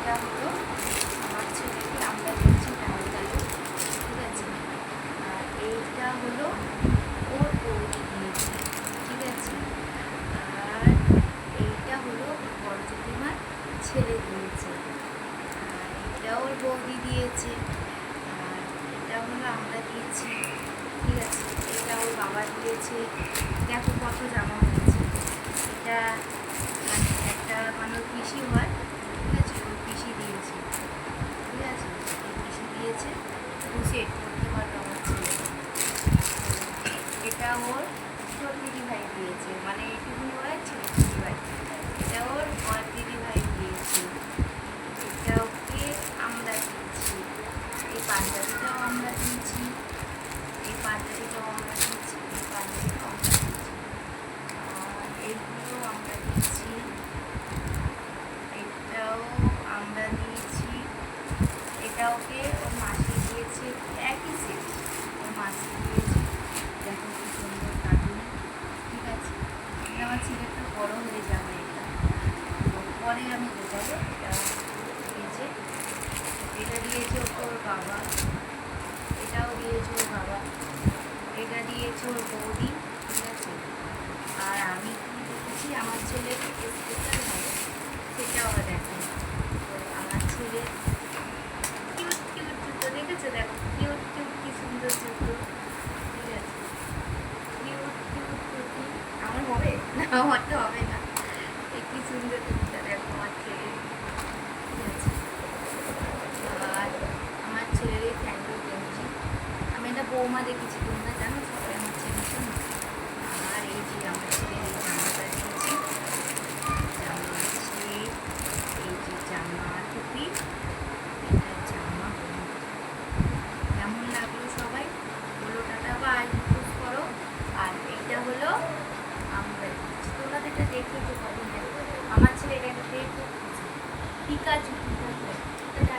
এটা হলো আমার ছেলেকে আমরা দিয়েছি টাঙ্গাইলে, ঠিক আছে। আর এইটা হলো ওর বৌদি দিয়েছে, ঠিক আছে। আর এইটা হলো বড় জেঠিমার ছেলে দিয়েছে, আর এটা ওর বৌদি দিয়েছে। আর এটা হলো আমরা দিয়েছি, ঠিক আছে। এটা ওর বাবা দিয়েছে। দেখো কত জামা হয়েছে। এটা মানে একটা মানে পিসি হয়, ঠিক আছে, ওর পিসি দিয়েছে, ঠিক আছে। এই পিসি দিয়েছে 2 সেট করতে পারবে আমার ছেলে। এটা ওর ছোট দিদি ভাই দিয়েছে, মানে এইটুকুনি হয় ছোট দিদি ভাই। এটা ওর বড় দিদি ভাই দিয়েছে। এটা ওকে আমরা দিয়েছি। এই পাঞ্জাবিটাও আমরা দিয়েছি, এই পাঞ্জাবিটাও আমরা দিয়েছি, এই পাঞ্জাবিটাও আমরা দিয়েছি। আর এইগুলো আমরা দিয়েছি, এটাও আমরা দিয়েছি। এটা ওকে ওর মাসি দিয়েছে, একই সেট ওর মাসি দিয়েছে। দেখো কি সুন্দর কাটুন, ঠিক আছে। আমার ছেলেটা বড় হয়ে যাবে, এটা পরে আমি দেখাবো। এটা দিয়েছে, এটা দিয়েছে ওর বাবা, এটাও দিয়েছে ওর বাবা, এটা দিয়েছে ওর বৌদি, ঠিক আছে। আর আমি কি দেখেছি আমার ছেলের স্পেশাল হবে সেটাও দেখো। আমার ছেলে কিউট কিউট জুতো দেখেছে, দেখো কিউট কিউট কি সুন্দর জুতো, ঠিক আছে। কিউট কিউট জুতো আমার হবে না, আমার তো হবে না। কি সুন্দর জুতোটা দেখো আমার ছেলে, ঠিক আছে। আর আমার ছেলের থ্যাংক ইউ গেঞ্জি আমি এটা বৌমা দেখেছি, তোমরা জানো সবাই আমার ছেলের জন্য। আর এই যে আমার ছেলের এই জামাটা দিয়েছি, জামা আছে, এই যে জামা টুপি, এটা জামা। কেমন লাগলো সবাই বলো, টাটা বাই, ইউজ করো। আর এইটা হলো আমরা দিচ্ছি, তোমরা এটা দেখেছো কখন দেখো। আমার ছেলে এটা পেয়ে খুব খুশি, পিকাচু, এটা